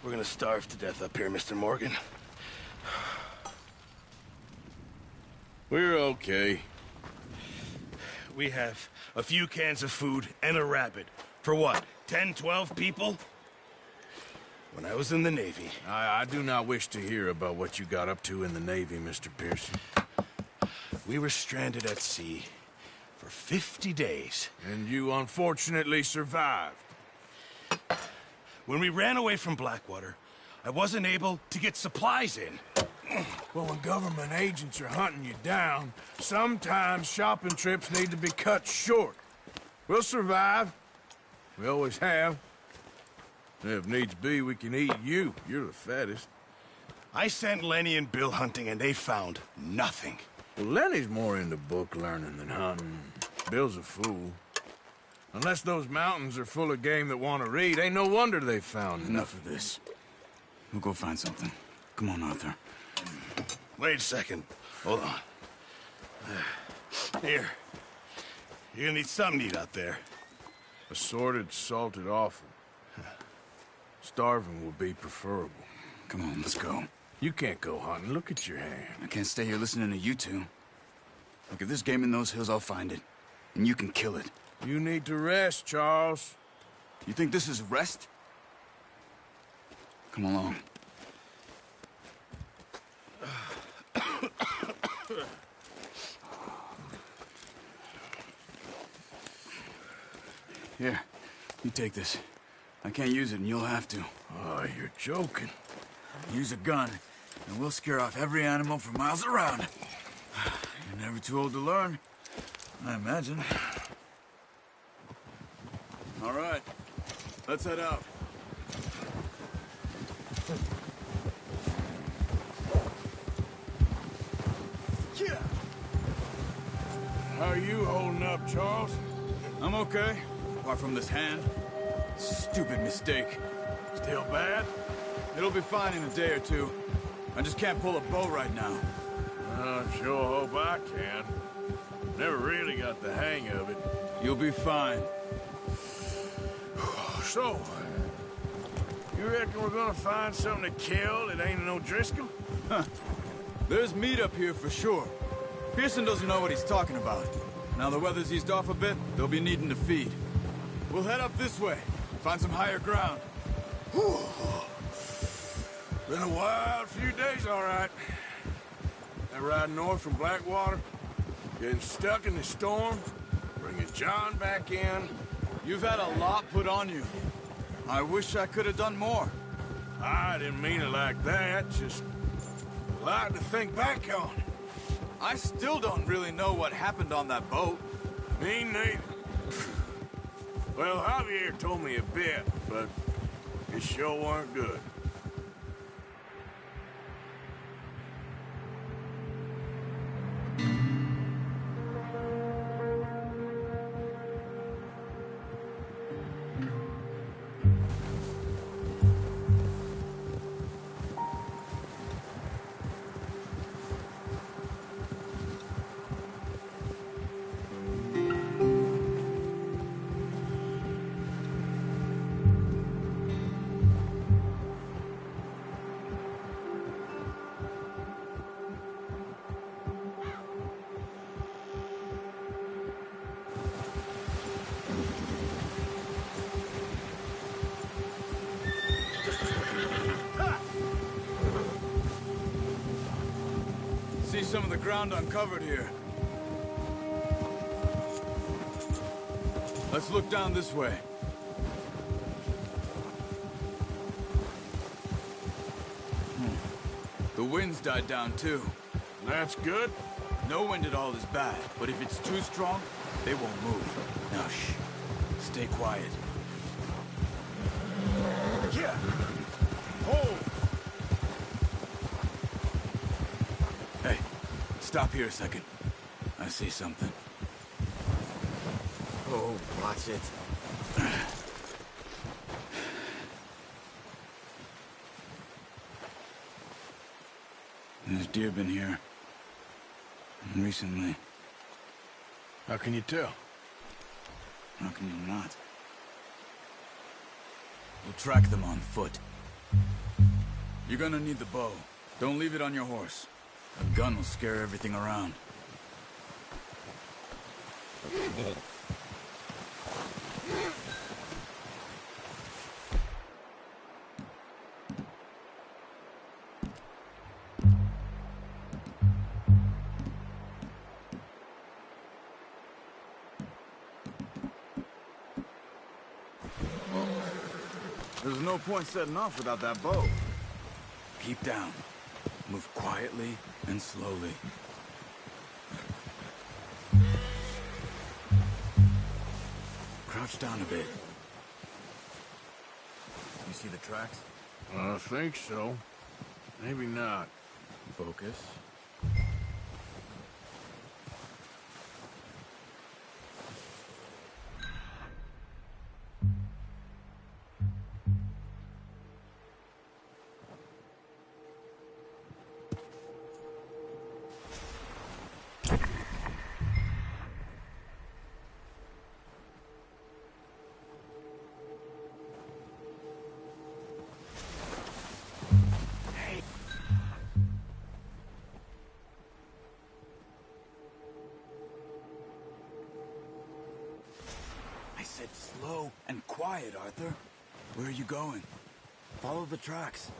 We're gonna starve to death up here, Mr. Morgan. We're okay. We have a few cans of food and a rabbit. For what, 10, 12 people? When I was in the Navy... I do not wish to hear about what you got up to in the Navy, Mr. Pearson. We were stranded at sea for 50 days. And you unfortunately survived. When we ran away from Blackwater, I wasn't able to get supplies in. Well, when government agents are hunting you down, sometimes shopping trips need to be cut short. We'll survive. We always have. If needs be, we can eat you. You're the fattest. I sent Lenny and Bill hunting, and they found nothing. Well, Lenny's more into book learning than hunting. Bill's a fool. Unless those mountains are full of game that want to read, ain't no wonder they found Enough of this. We'll go find something. Come on, Arthur. Wait a second. Hold on. Here. You're gonna need something to eat out there. Assorted, salted offal. Starving will be preferable. Come on, let's go. You can't go hunting. Look at your hand. I can't stay here listening to you two. Look, if there's game in those hills, I'll find it. And you can kill it. You need to rest, Charles. You think this is rest? Come along. Here, you take this. I can't use it, and you'll have to. Oh, you're joking. Use a gun, and we'll scare off every animal for miles around. You're never too old to learn, I imagine. All right, let's head out. Yeah. How are you holding up, Charles? I'm okay, apart from this hand. Stupid mistake. Still bad? It'll be fine in a day or two. I just can't pull a bow right now. I sure hope I can. Never really got the hang of it. You'll be fine. So, you reckon we're gonna find something to kill that ain't no Driscoll? Huh. There's meat up here for sure. Pearson doesn't know what he's talking about. Now the weather's eased off a bit, they'll be needing to feed. We'll head up this way, find some higher ground. Whew. Been a wild few days, all right. That ride north from Blackwater, getting stuck in the storm, bringing John back in. You've had a lot put on you. I wish I could have done more. I didn't mean it like that, just a lot to think back on. I still don't really know what happened on that boat. Me neither. Well, Javier told me a bit, but it sure weren't good. See some of the ground uncovered here. Let's look down this way. The wind's died down too. That's good. No wind at all is bad, but if it's too strong, they won't move. Now shh. Stay quiet. Yeah. Hold. Hey, stop here a second. I see something. Oh, watch it. There's deer been here. Recently. How can you tell? How can you not? We'll track them on foot. You're gonna need the bow. Don't leave it on your horse. A gun will scare everything around. There's no point setting off without that bow. Keep down. Move quietly and slowly. Crouch down a bit. You see the tracks? I think so. Maybe not. Focus. I said slow and quiet, Arthur. Where are you going? Follow the tracks.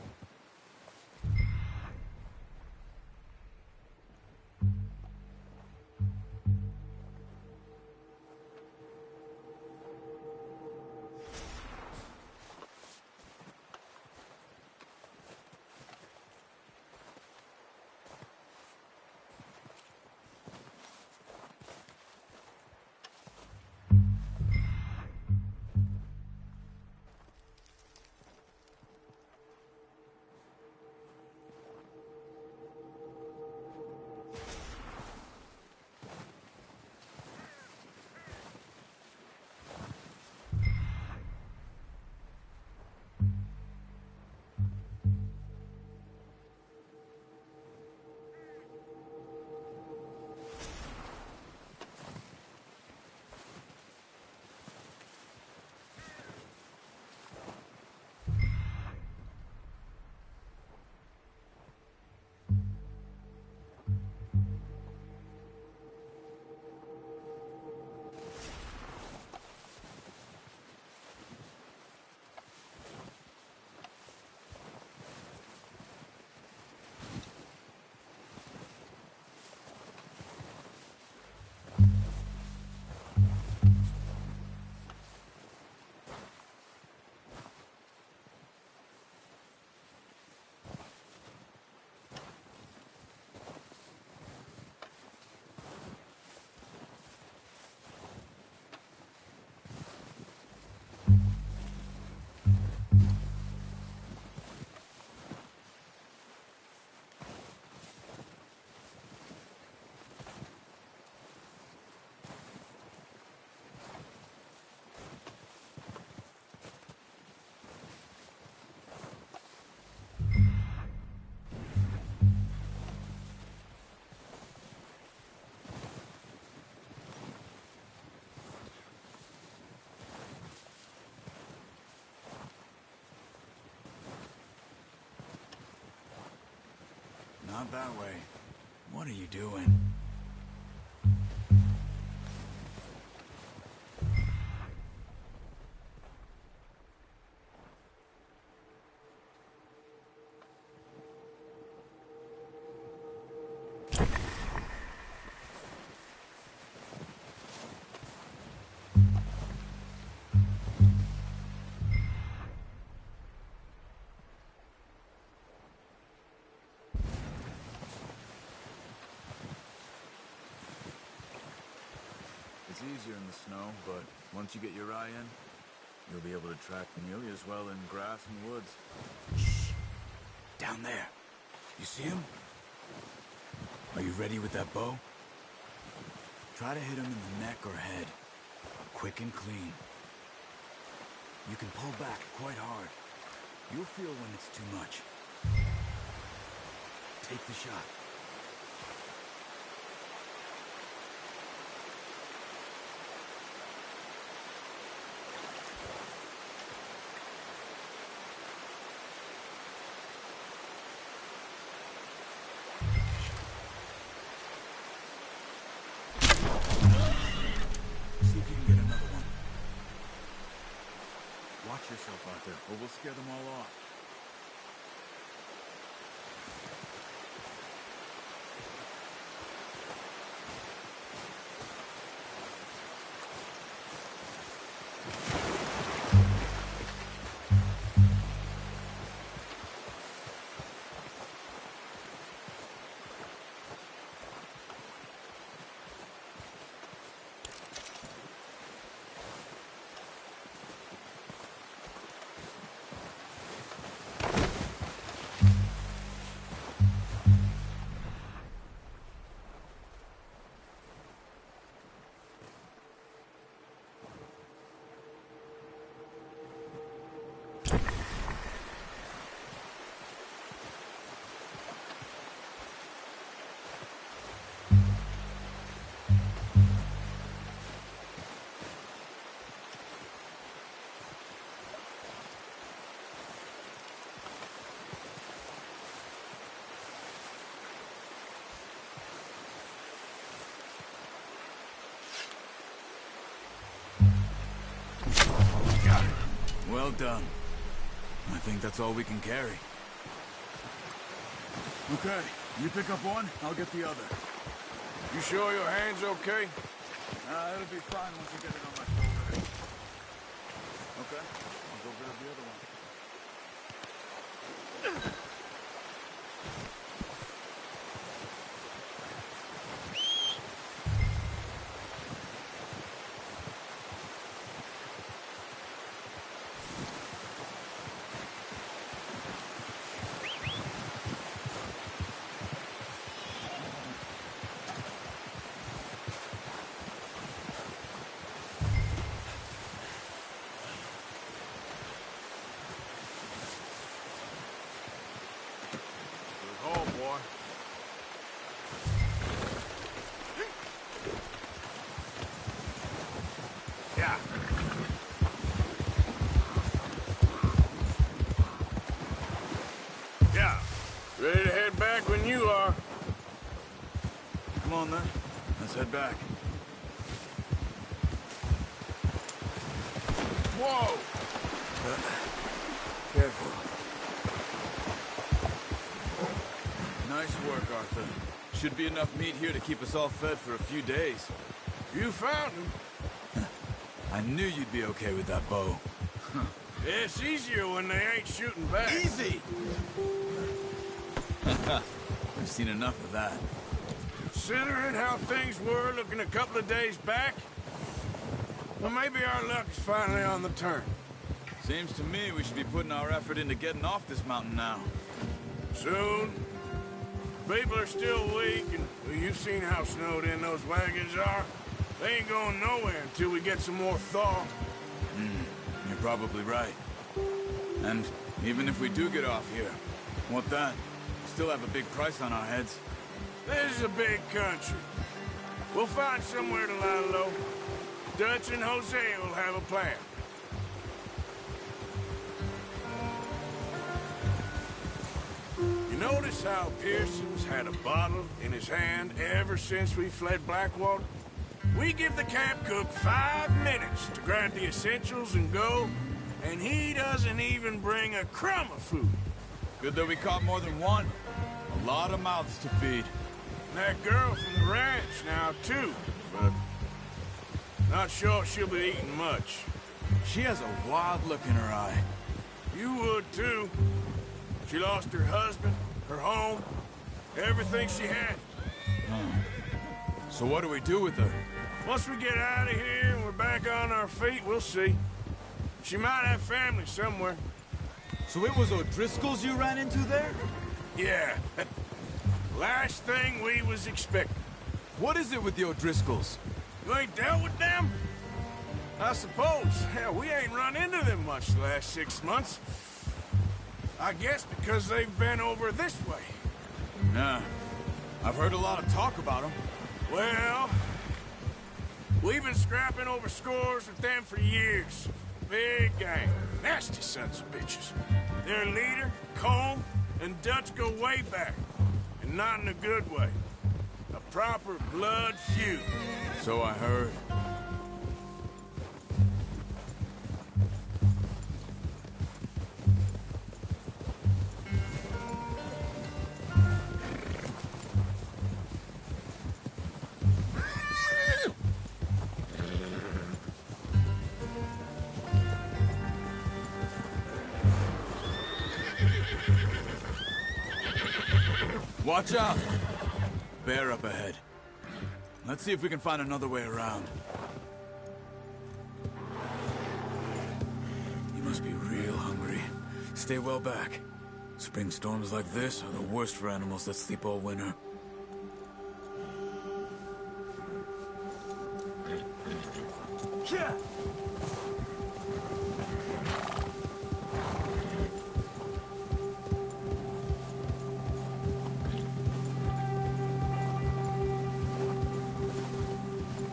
Not that way. What are you doing? It's easier in the snow, but once you get your eye in, you'll be able to track nearly as well in grass and woods. Shh! Down there. You see him? Are you ready with that bow? Try to hit him in the neck or head. Quick and clean. You can pull back quite hard. You'll feel when it's too much. Take the shot. Watch yourself out there, or we'll scare them all off. Well done. I think that's all we can carry. Okay, you pick up one, I'll get the other. You sure your hand's okay? It'll be fine once you get it on my shoulder. Okay, I'll go grab the other one. Yeah. Yeah. Ready to head back when you are. Come on then, let's head back. Whoa! Careful. Nice work, Arthur. Should be enough meat here to keep us all fed for a few days. You found him. I knew you'd be okay with that bow. It's easier when they ain't shooting back. Easy! We've seen enough of that. Considering how things were looking a couple of days back, well, maybe our luck is finally on the turn. Seems to me we should be putting our effort into getting off this mountain now. Soon. People are still weak, and well, you've seen how snowed in those wagons are. They ain't going nowhere until we get some more thaw. You're probably right. And even if we do get off here, what then? We still have a big price on our heads. This is a big country. We'll find somewhere to lie low. Dutch and Jose will have a plan. You notice how Pearson's had a bottle in his hand ever since we fled Blackwater? We give the camp cook 5 minutes to grab the essentials and go, and he doesn't even bring a crumb of food. Good that we caught more than one. A lot of mouths to feed. And that girl from the ranch now, too, but not sure she'll be eating much. She has a wild look in her eye. You would, too. She lost her husband, her home, everything she had. So what do we do with her? Once we get out of here and we're back on our feet, we'll see. She might have family somewhere. So it was O'Driscoll's you ran into there? Yeah. Last thing we was expecting. What is it with the O'Driscolls? You ain't dealt with them? I suppose. Hell, we ain't run into them much the last 6 months. I guess because they've been over this way. Nah. I've heard a lot of talk about them. Well, we've been scrapping over scores with them for years. Big gang. Nasty sons of bitches. Their leader, Cole, and Dutch go way back. And not in a good way. A proper blood feud. So I heard. Watch out! Bear up ahead. Let's see if we can find another way around. You must be real hungry. Stay well back. Spring storms like this are the worst for animals that sleep all winter. Yeah.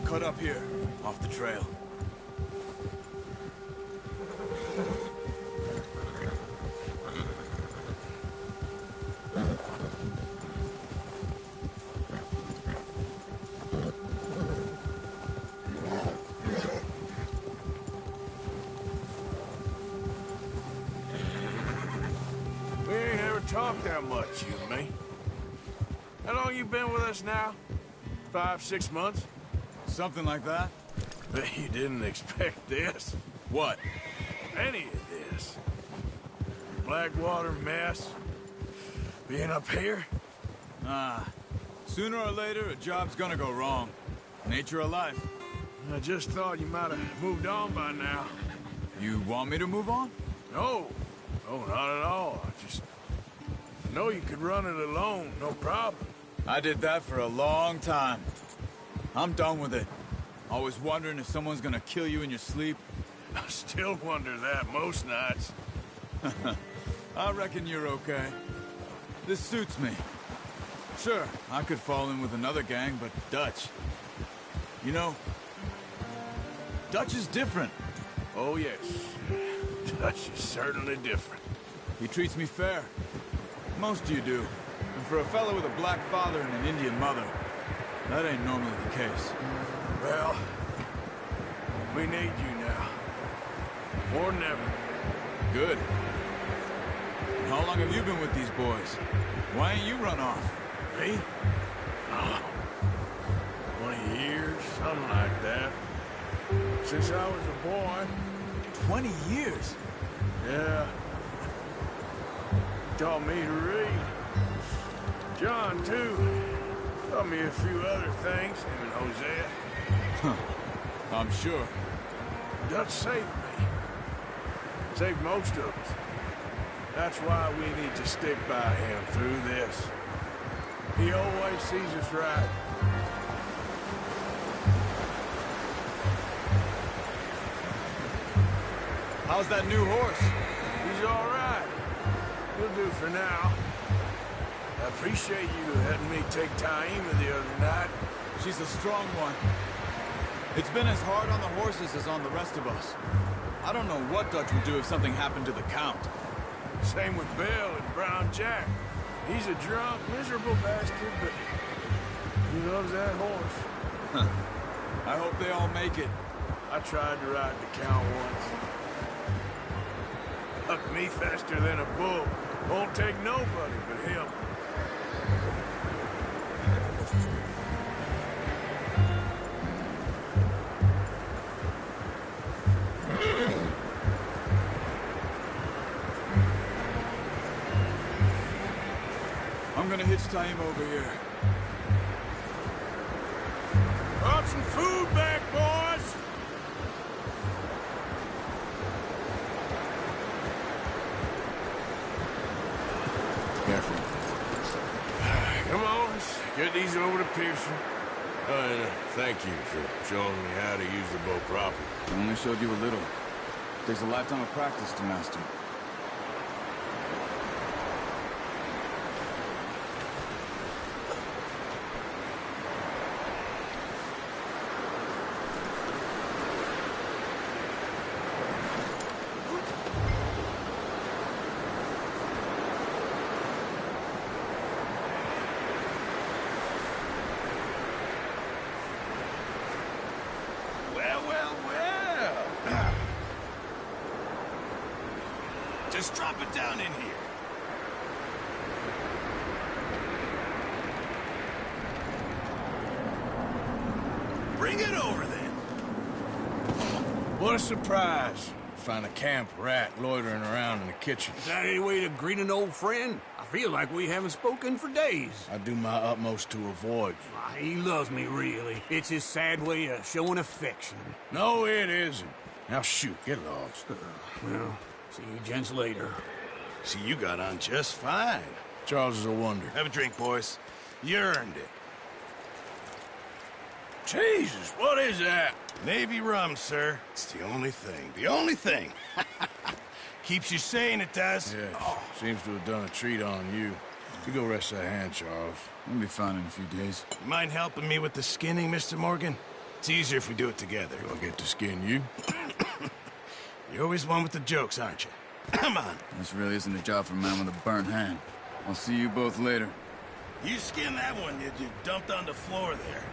Cut up here, off the trail. We ain't ever talked that much, you and me. How long you been with us now? 5, 6 months? Something like that? Bet you didn't expect this. What? Any of this. Blackwater mess. Being up here? Sooner or later, a job's gonna go wrong. Nature of life. I just thought you might have moved on by now. You want me to move on? No. No, not at all. I know you could run it alone, no problem. I did that for a long time. I'm done with it. Always wondering if someone's gonna kill you in your sleep. I still wonder that most nights. I reckon you're okay. This suits me. Sure, I could fall in with another gang, but Dutch... You know, Dutch is different. Oh, yes. Dutch is certainly different. He treats me fair. Most of you do. And for a fellow with a black father and an Indian mother, that ain't normally the case. Well, we need you now. More than ever. Good. And how long have you been with these boys? Why ain't you run off? Me? Oh, 20 years, something like that. Since I was a boy. 20 years? Yeah. Taught me to read. John, too. Taught me a few other things, him and Hosea. Huh. I'm sure. Dutch saved me. Saved most of us. That's why we need to stick by him through this. He always sees us right. How's that new horse? He's all right. He'll do for now. I appreciate you letting me take Taima the other night. She's a strong one. It's been as hard on the horses as on the rest of us. I don't know what Dutch would do if something happened to the Count. Same with Bill and Brown Jack. He's a drunk, miserable bastard, but he loves that horse. Huh. I hope they all make it. I tried to ride the Count once. Hucked me faster than a bull. Won't take nobody but him. I'm gonna hitch Taima over here. Brought some food back, boys! Careful. Come on, let's get these over to Pearson. And thank you for showing me how to use the boat properly. I only showed you a little. Takes a lifetime of practice to master. Just drop it down in here. Bring it over then. What a surprise. find a camp rat loitering around in the kitchen. Is that any way to greet an old friend? I feel like we haven't spoken for days. I do my utmost to avoid you. Ah, he loves me, really. It's his sad way of showing affection. No, it isn't. Now shoot, get lost. Well, see you gents later. See, you got on just fine. Charles is a wonder. Have a drink, boys. You earned it. Jesus, what is that? Navy rum, sir. It's the only thing. The only thing. Keeps you sane, it does. Yeah, seems to have done a treat on you. You go rest that hand, Charles. We'll be fine in a few days. You mind helping me with the skinning, Mr. Morgan? It's easier if we do it together. I'll get to skin you. You're always one with the jokes, aren't you? Come on. This really isn't a job for a man with a burnt hand. I'll see you both later. You skin that one you dumped on the floor there.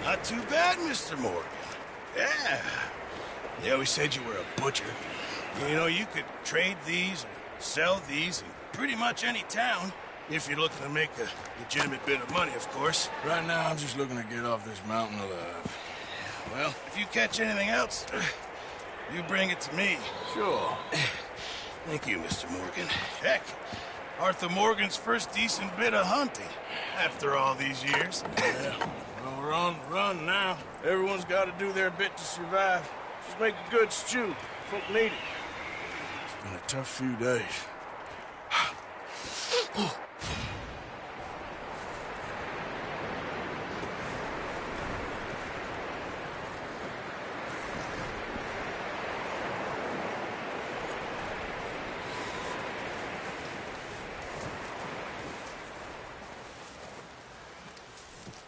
Not too bad, Mr. Morgan. Yeah. They always said you were a butcher. You know, you could trade these or sell these in pretty much any town. If you're looking to make a legitimate bit of money, of course. Right now, I'm just looking to get off this mountain alive. Well, if you catch anything else, you bring it to me. Sure. Thank you, Mr. Morgan. Heck, Arthur Morgan's first decent bit of hunting after all these years. Yeah. Well, we're on the run now. Everyone's got to do their bit to survive. Just make a good stew. Folk need it. It's been a tough few days.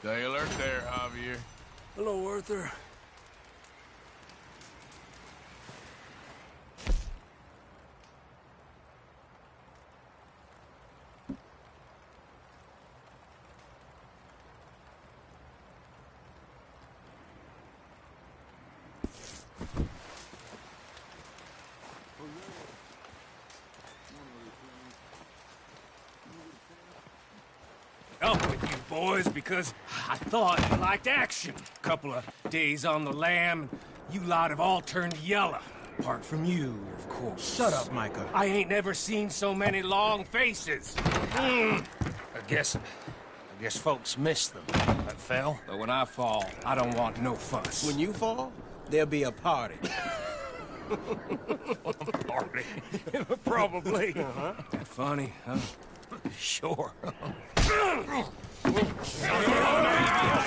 Stay alert there, Javier. Hello, Arthur. Up with you boys because I thought you liked action. Couple of days on the lam, and you lot have all turned yellow. Apart from you, of course. Shut up, Micah. I ain't never seen so many long faces. I guess folks miss them. That fell. But when I fall, I don't want no fuss. When you fall, there'll be a party. Party. Probably. That funny, huh? Sure. I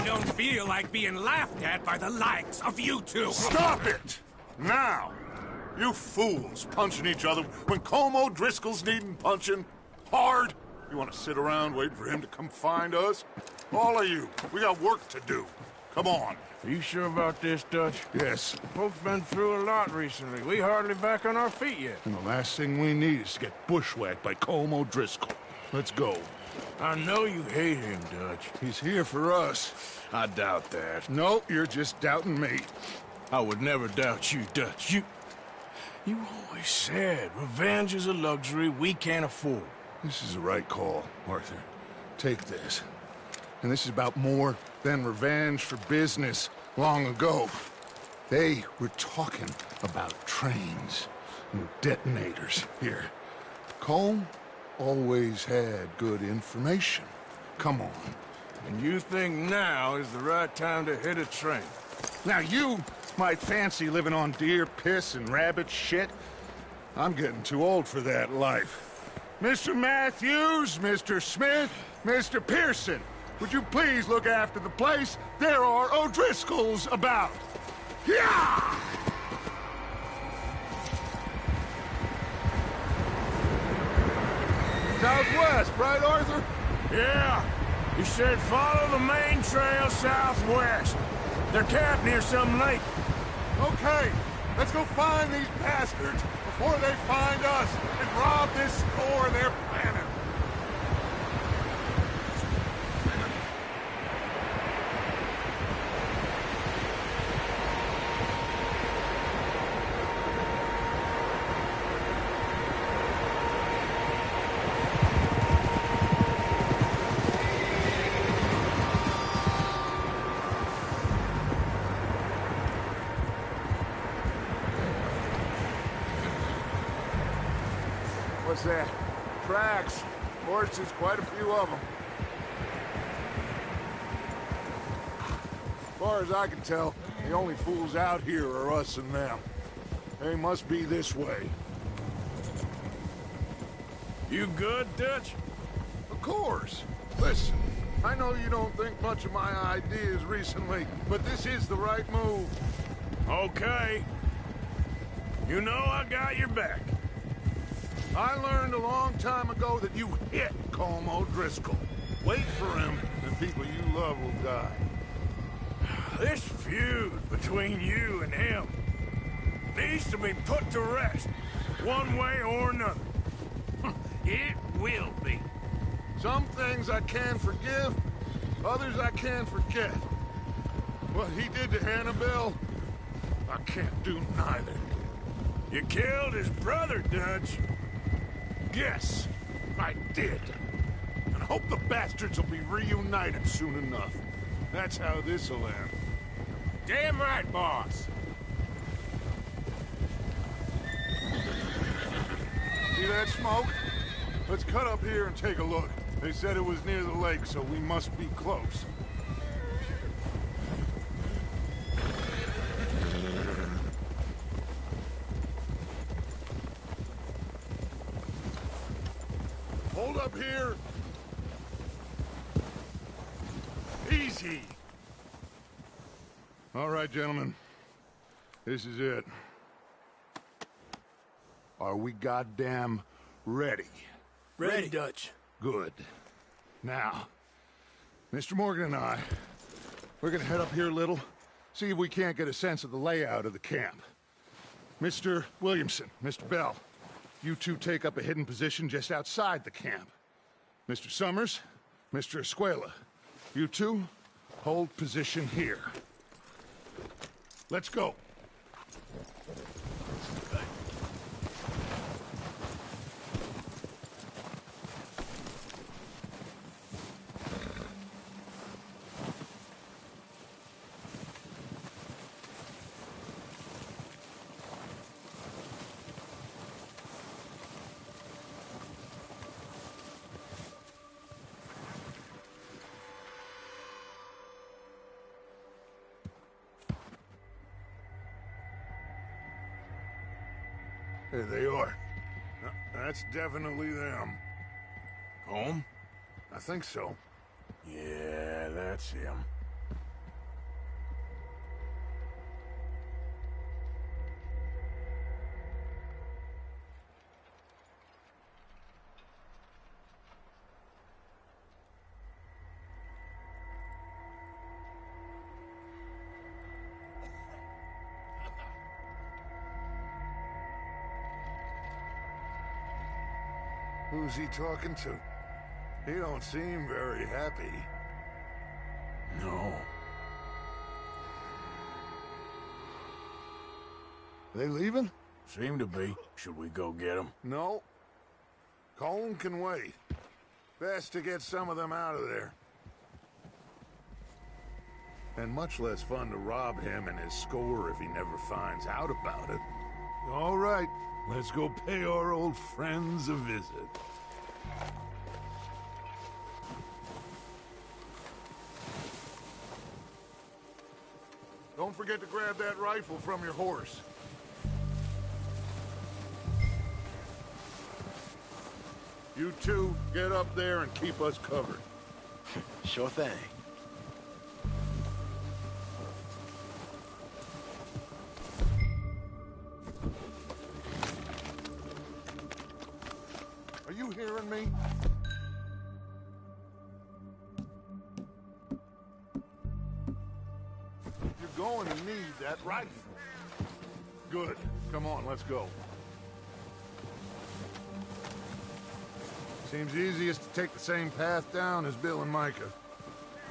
don't feel like being laughed at by the likes of you two. Stop it! Now! You fools punching each other when Colm O'Driscoll's needing punching. Hard! You want to sit around waiting for him to come find us? All of you, we got work to do. Come on. Are you sure about this, Dutch? Yes. Folks been through a lot recently. We hardly back on our feet yet. And the last thing we need is to get bushwhacked by Colm O'Driscoll. Let's go. I know you hate him, Dutch. He's here for us. I doubt that. No, you're just doubting me. I would never doubt you, Dutch. You always said revenge is a luxury we can't afford. This is the right call, Arthur. Take this. And this is about more than revenge for business long ago. They were talking about trains and detonators here. Colm always had good information. Come on. And you think now is the right time to hit a train? Now you might fancy living on deer piss and rabbit shit. I'm getting too old for that life. Mr. Matthews, Mr. Smith, Mr. Pearson, would you please look after the place? There are O'Driscolls about. Yeah! Southwest, right, Arthur? Yeah. He said follow the main trail southwest. They're camped near some lake. Okay, let's go find these bastards before they find us and rob this store they're planning. What's that? Tracks. Horses, quite a few of them. As far as I can tell, the only fools out here are us and them. They must be this way. You good, Dutch? Of course. Listen, I know you don't think much of my ideas recently, but this is the right move. Okay. You know I got your back. I learned a long time ago that you hit Colm O'Driscoll. Wait for him, and people you love will die. This feud between you and him needs to be put to rest, one way or another. It will be. Some things I can forgive, others I can forget. What he did to Annabelle, I can't do neither. You killed his brother, Dutch. Yes, I did. And I hope the bastards will be reunited soon enough. That's how this'll end. Damn right, boss. See that smoke? Let's cut up here and take a look. They said it was near the lake, so we must be close. Hold up here. Easy. All right, gentlemen. This is it. Are we goddamn ready? Ready, Dutch. Good. Now, Mr. Morgan and I, we're gonna head up here a little, see if we can't get a sense of the layout of the camp. Mr. Williamson, Mr. Bell, you two take up a hidden position just outside the camp. Mr. Summers, Mr. Escuela, you two hold position here. Let's go. There they are. That's definitely them. Home? I think so. Yeah, that's him. Who's he talking to? He don't seem very happy. No. They leaving? Seem to be. Should we go get them? No. Colm can wait. Best to get some of them out of there. And much less fun to rob him and his score if he never finds out about it. All right, let's go pay our old friends a visit. Don't forget to grab that rifle from your horse. You two, get up there and keep us covered. Sure thing. Are you hearing me? You're going to need that rifle. Good. Come on, let's go. Seems easiest to take the same path down as Bill and Micah.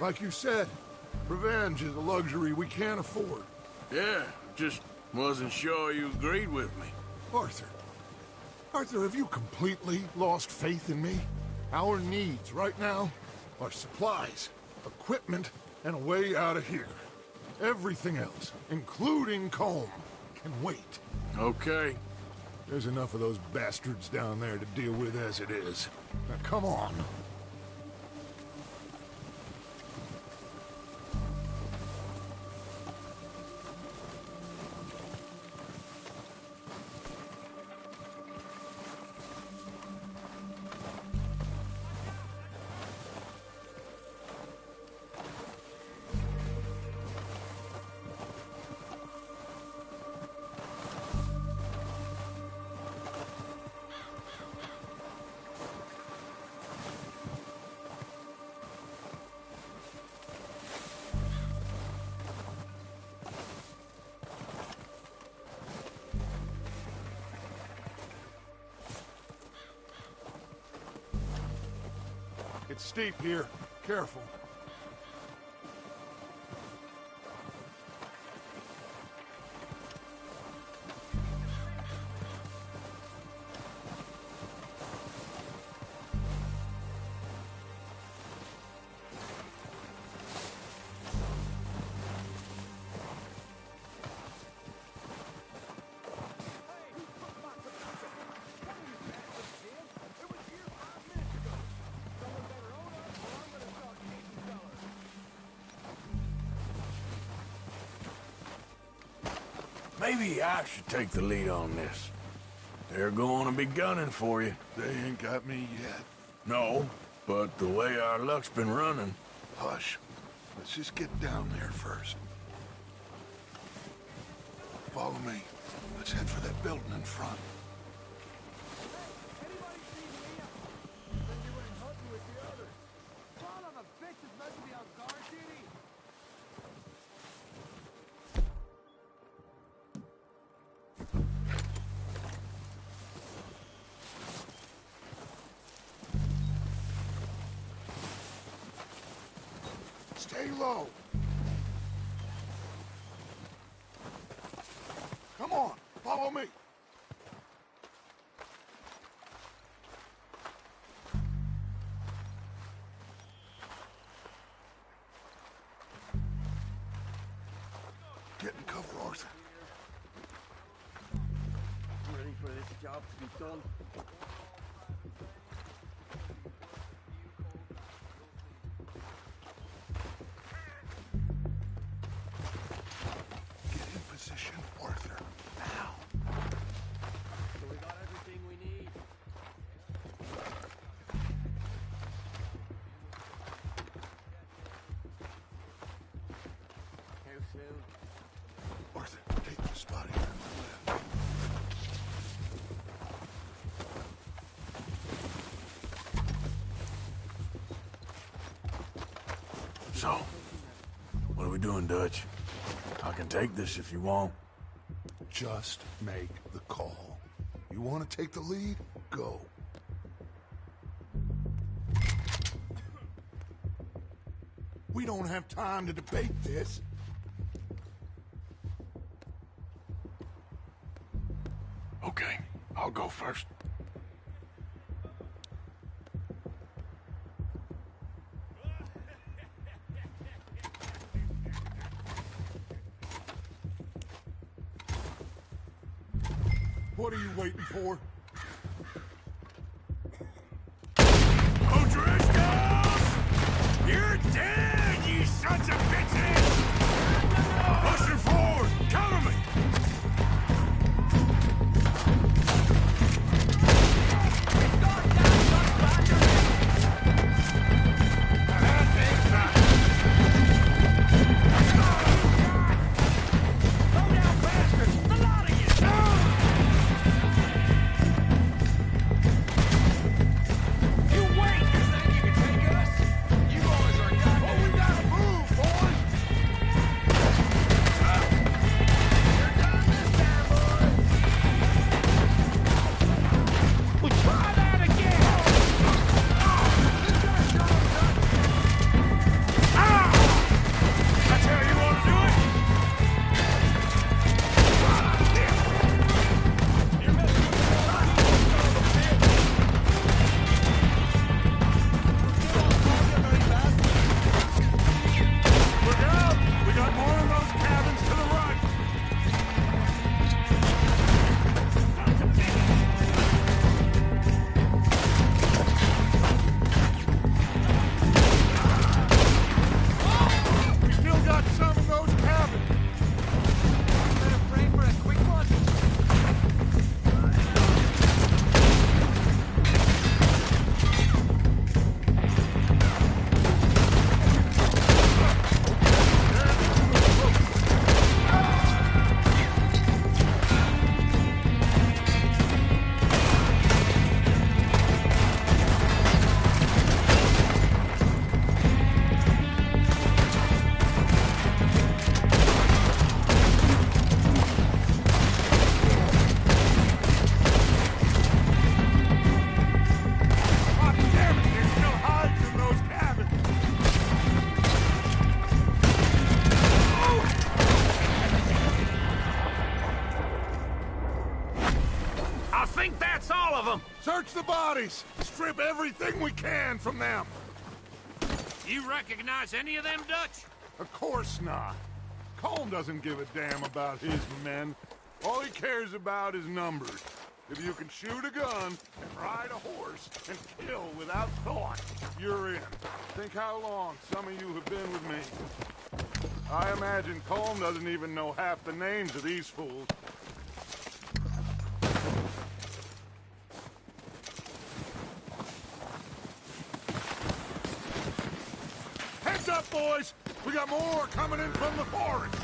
Like you said, revenge is a luxury we can't afford. Yeah, just wasn't sure you agreed with me. Arthur. Arthur, have you completely lost faith in me? Our needs right now are supplies, equipment, and a way out of here. Everything else, including Colm, can wait. Okay. There's enough of those bastards down there to deal with as it is. Now, come on. It's steep here. Careful. Maybe I should take the lead on this. They're going to be gunning for you. They ain't got me yet. No, but the way our luck's been running... Hush. Let's just get down there first. Follow me. Let's head for that building in front. Stay low. Come on, follow me. Get in cover, Arthur. Ready for this job to be done. Arthur, take the spot here on my left. So, what are we doing, Dutch? I can take this if you want. Just make the call. You want to take the lead? Go. We don't have time to debate this. Okay, I'll go first. What are you waiting for? O'Driscoll! You're dead, you sons of bitches! Pushing forward! Cover me! bodies! Strip everything we can from them! You recognize any of them, Dutch? Of course not. Colm doesn't give a damn about his men. All he cares about is numbers. If you can shoot a gun, and ride a horse, and kill without thought, you're in. Think how long some of you have been with me. I imagine Colm doesn't even know half the names of these fools. Heads up, boys! We got more coming in from the forest!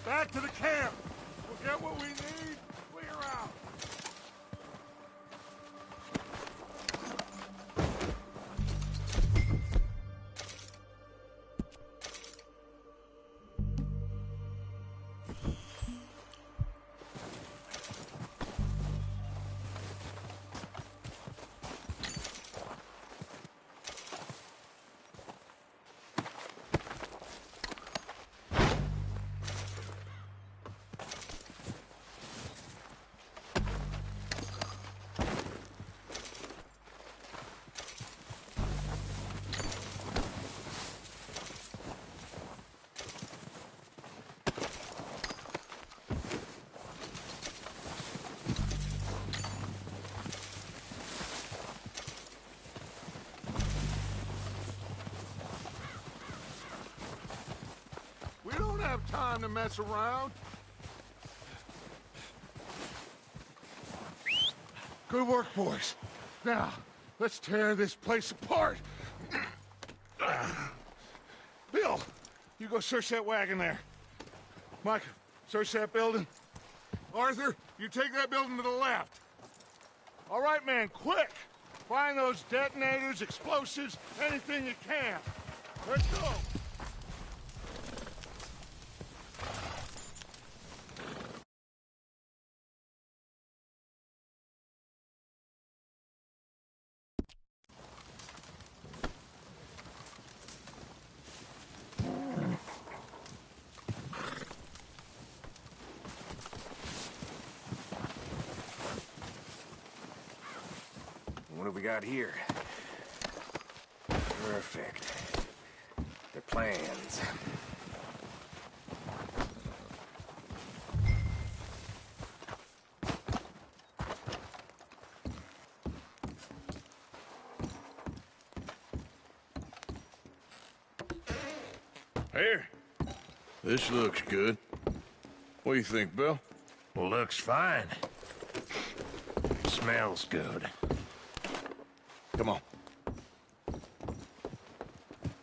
Back to the camp! We'll get what we need, clear out! We don't have time to mess around. Good work, boys. Now, let's tear this place apart. Bill, you go search that wagon there. Mike, search that building. Arthur, you take that building to the left. All right, man, quick. Find those detonators, explosives, anything you can. Let's go. What have we got here? Perfect. The plans. Here. This looks good. What do you think, Bill? Looks fine. Smells good. Come on.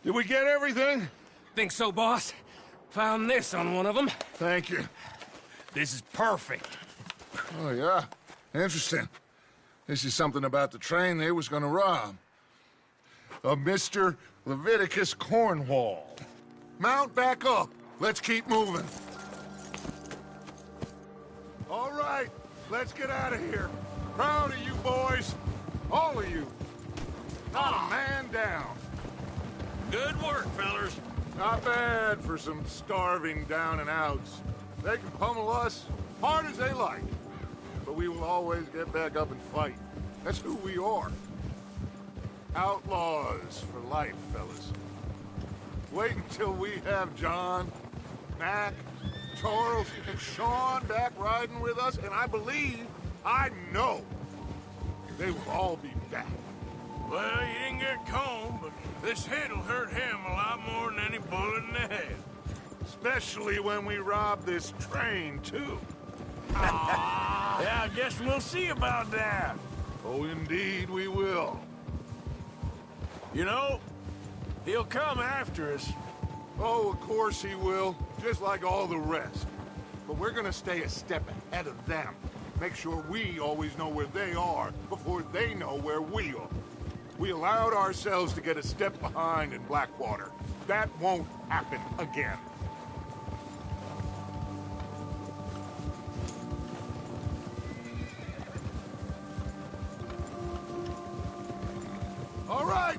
Did we get everything? Think so, boss? Found this on one of them. Thank you. This is perfect. Oh, yeah? Interesting. This is something about the train they was gonna rob. A Mr. Leviticus Cornwall. Mount back up. Let's keep moving. All right, let's get out of here. Proud of you boys. All of you. Not a man down. Good work, fellers. Not bad for some starving down and outs. They can pummel us hard as they like, but we will always get back up and fight. That's who we are. Outlaws for life, fellas. Wait until we have John, Mac, Charles, and Sean back riding with us, and I believe, I know, they will all be back. Well, you didn't get Combe, but this hit'll hurt him a lot more than any bullet in the head. Especially when we rob this train, too. Yeah, I guess we'll see about that. Oh, indeed we will. You know, he'll come after us. Oh, of course he will, just like all the rest. But we're gonna stay a step ahead of them. Make sure we always know where they are before they know where we are. We allowed ourselves to get a step behind in Blackwater. That won't happen again. All right,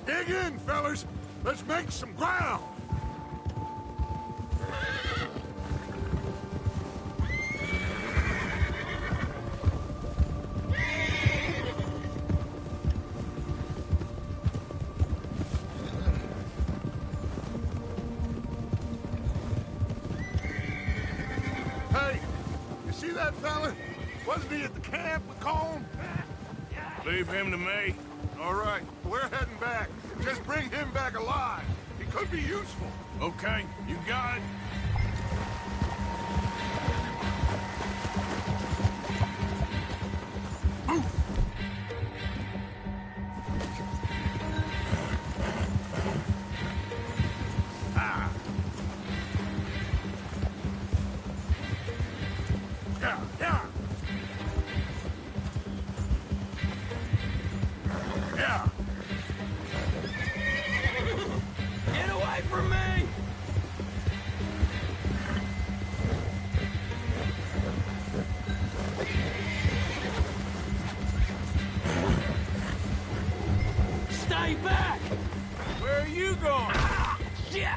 dig in, fellas. Let's make some ground. Hey, you see that fella? Wasn't he at the camp with Colm? Leave him to me. All right, we're heading back. Just bring him back alive. He could be useful. Okay, you got it. Get away from me! Stay back! Where are you going? Shit!